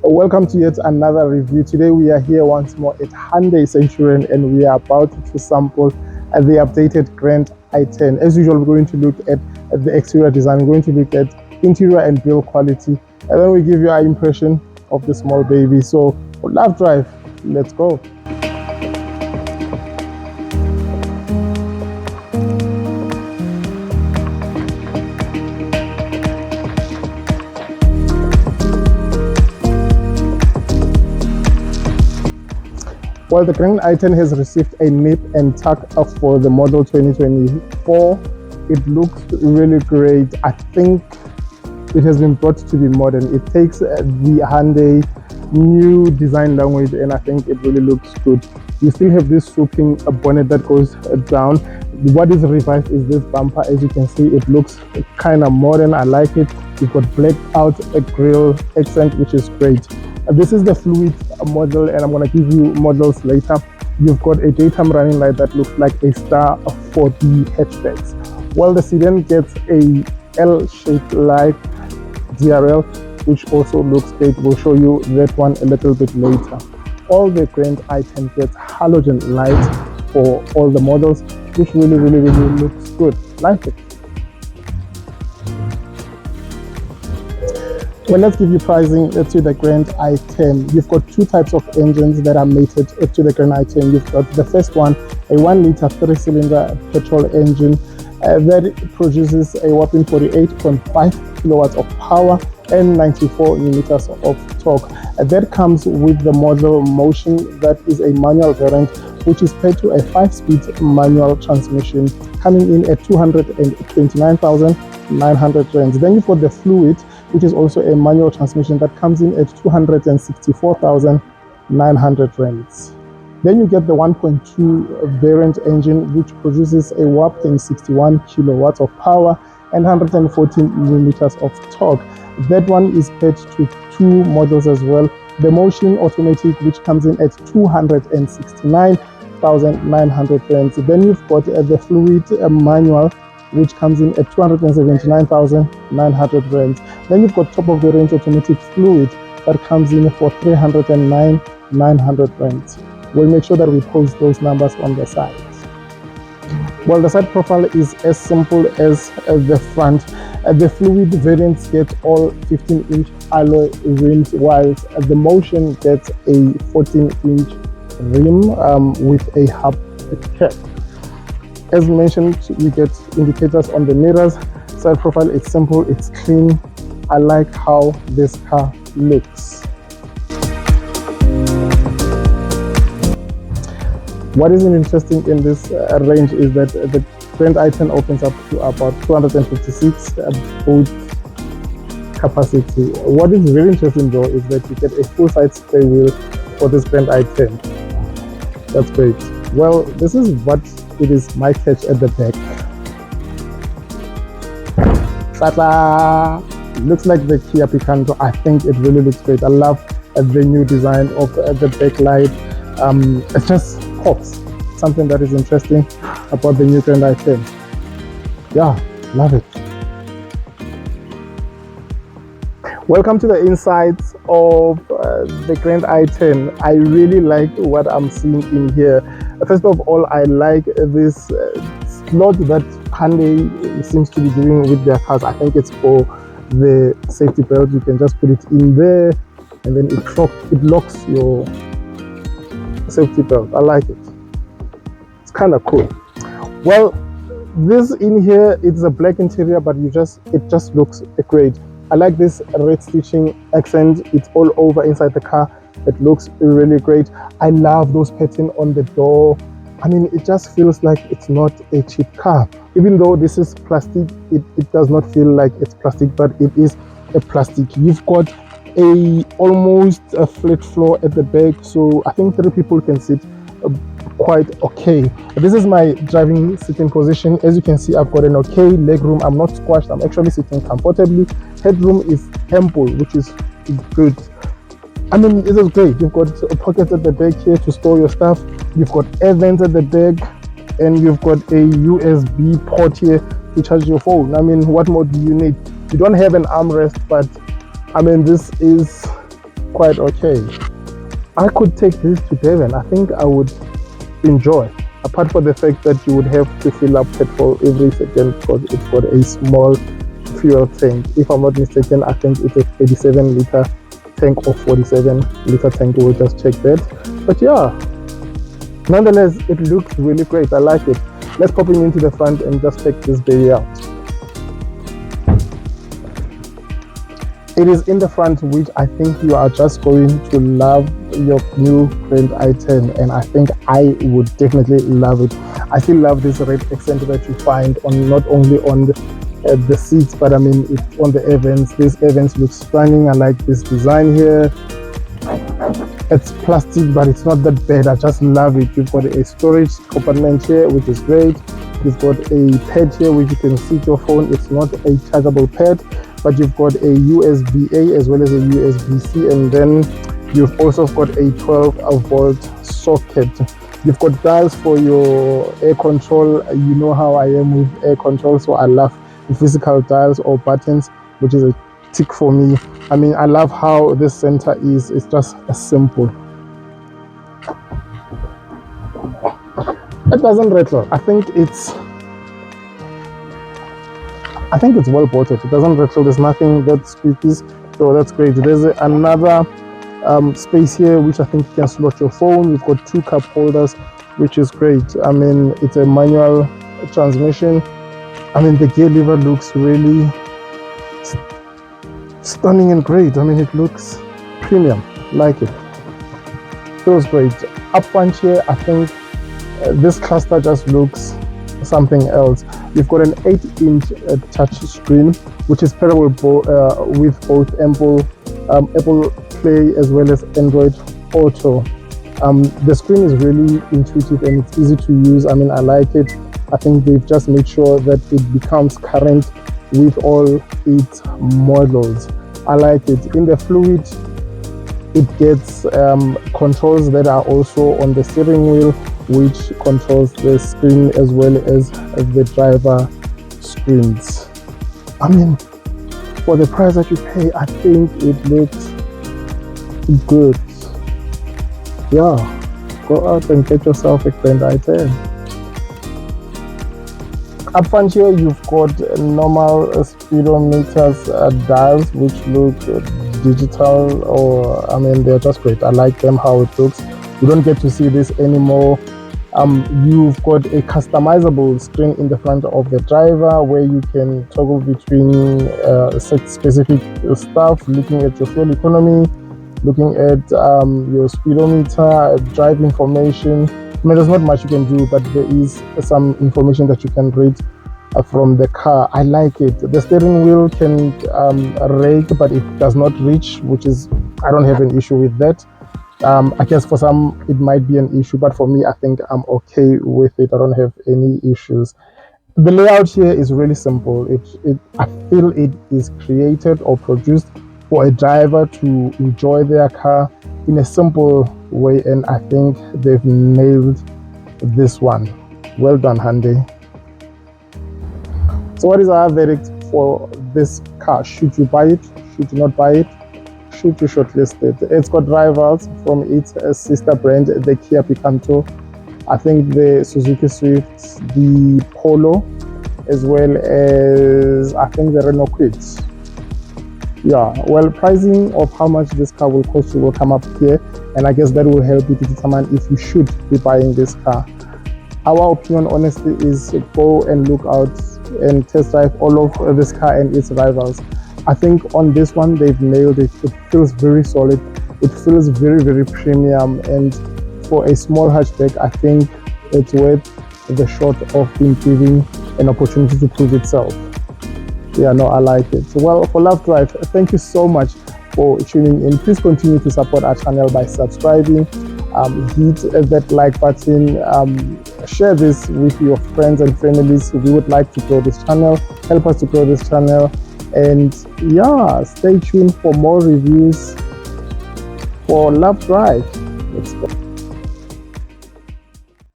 Welcome to yet another review. Today we are here once more at Hyundai Centurion and we are about to sample the updated Grand i10. As usual, we're going to look at the exterior design, we're going to look at interior and build quality, and then we give you our impression of the small baby. So, love drive, let's go. Well, the Grand i10 has received a nip and tuck for the model 2024. It looks really great. I think it has been brought to be modern. It takes the Hyundai new design language and I think it really looks good. You still have this swooping bonnet that goes down. What is revised is this bumper. As you can see, it looks kind of modern. I like it. You've got blacked out grille accent, which is great. This is the fluid model and I'm going to give you models later. You've got a daytime running light that looks like a star for the hatchbacks. Well, the sedan gets a L-shaped light DRL, which also looks great. We'll show you that one a little bit later. All the Grand i10 gets halogen light for all the models, which really looks good. Like it. Well, let's give you pricing to the Grand i10. You've got two types of engines that are mated to the Grand i10. You've got the first one, a 1-liter 3-cylinder petrol engine that produces a whopping 48.5 kilowatts of power and 94 newtons of torque. That comes with the model Motion, that is a manual variant, which is paired to a 5-speed manual transmission, coming in at 229,900 rands. Then you've got the Fluid, which is also a manual transmission that comes in at 264,900 rands. Then you get the 1.2 variant engine, which produces a whopping 61 kilowatts of power and 114 millimeters of torque. That one is paired to two models as well. The Motion Automatic, which comes in at 269,900 rands. Then you've got the Fluid manual, which comes in at 279,900 rands. Then you've got top of the range automatic Fluid that comes in for 309,900 rands. We'll make sure that we post those numbers on the side. Well, the side profile is as simple as the front. The Fluid variants get all 15-inch alloy rims, while the Motion gets a 14-inch rim with a hub cap. As mentioned, you get indicators on the mirrors. Side profile, it's simple, it's clean. I like how this car looks. What is interesting in this range is that the Grand i10 opens up to about 256 boot capacity. What is very interesting though is that you get a full-size spray wheel for this Grand i10. That's great. Well, this is what it is my catch at the back. Ta-da! Looks like the Kia Picanto. I think it really looks great. I love the new design of the backlight. It just pops. Something that is interesting about the new Grand i10. Yeah, love it. Welcome to the insides of the Grand i10. I really like what I'm seeing in here. First of all, I like this slot that Hyundai seems to be doing with their cars. I think it's for the safety belt. You can just put it in there and then it locks your safety belt. I like it. It's kind of cool. Well, this in here, it's a black interior, but it just looks great. I like this red stitching accent. It's all over inside the car. It looks really great. I love those patterns on the door. I mean, it just feels like it's not a cheap car. Even though this is plastic, it does not feel like it's plastic, but it is a plastic. You've got almost a flat floor at the back, so I think 3 people can sit quite okay. This is my driving sitting position. As you can see, I've got an okay leg room. I'm not squashed. I'm actually sitting comfortably. Headroom is ample, which is good. I mean, this is great. You've got pockets at the back here to store your stuff. You've got air vents at the back, and you've got a USB port here to charge your phone. I mean, what more do you need? You don't have an armrest, but I mean, this is quite okay. I could take this to Devon. I think I would enjoy, apart from the fact that you would have to fill up petrol every second because it's got a small fuel tank. If I'm not mistaken, I think it's a 37-liter tank or 47-liter tank. We'll just check that. But yeah, nonetheless, it looks really great. I like it. Let's pop into the front and just check this baby out. It is in the front, which I think you are just going to love your new Grand i10, and I think I would definitely love it. I still love this red accent that you find on not only on the seats, but I mean it's on the Evans. This Evans looks stunning. I like this design here. It's plastic, but it's not that bad. I just love it. You've got a storage compartment here, which is great. You've got a pad here which you can seat your phone. It's not a chargeable pad, but you've got a USB-A as well as a USB-C, and then you've also got a 12-volt socket. You've got dials for your air control. You know how I am with air control, so I love the physical dials or buttons, which is a tick for me. I mean, I love how this center is. It's just simple. It doesn't rattle. I think it's well bolted. It doesn't rattle. There's nothing that squeakies, so that's great. There's another space here which I think you can slot your phone. You've got 2 cup holders, which is great. I mean, it's a manual transmission. I mean, the gear lever looks really stunning and great. I mean, it looks premium. Like it. Feels great. Up front here, I think this cluster just looks something else. You've got an 8-inch touch screen, which is pairable with both Apple Play as well as Android Auto. The screen is really intuitive and it's easy to use. I mean, I like it. I think they've just made sure that it becomes current with all its models. I like it. In the fluid, it gets controls that are also on the steering wheel, which controls the screen as well as the driver screens. I mean, for the price that you pay, I think it looks good. Yeah, go out and get yourself a Grand i10. Up front here, you've got normal speedometers dials, which look digital, or I mean, they're just great. I like them how it looks. You don't get to see this anymore. You've got a customizable screen in the front of the driver where you can toggle between specific stuff, looking at your fuel economy, looking at your speedometer, drive information. I mean, there's not much you can do, but there is some information that you can read from the car. I like it. The steering wheel can rake, but it does not reach, which is, I don't have an issue with that. I guess for some it might be an issue, but for me, I think I'm okay with it. I don't have any issues. The layout here is really simple. I feel it is created or produced for a driver to enjoy their car in a simple way, and I think they've nailed this one. Well done, Hyundai. So what is our verdict for this car? Should you buy it? Should you not buy it? Should you shortlist it? It's got rivals from its sister brand, the Kia Picanto. I think the Suzuki Swift, the Polo, as well as I think the Renault Kwid. Yeah, well, pricing of how much this car will cost you will come up here, and I guess that will help you to determine if you should be buying this car. Our opinion, honestly, is go and look out and test drive all of this car and its rivals. I think on this one, they've nailed it. It feels very solid. It feels very, very premium, and for a small hatchback, I think it's worth the shot of being given an opportunity to prove itself. Yeah, no, I like it. Well, for Love Drive, thank you so much for tuning in. Please continue to support our channel by subscribing, hit that like button, share this with your friends and families. We would like to grow this channel, help us to grow this channel, and yeah, stay tuned for more reviews for Love Drive. Let's go.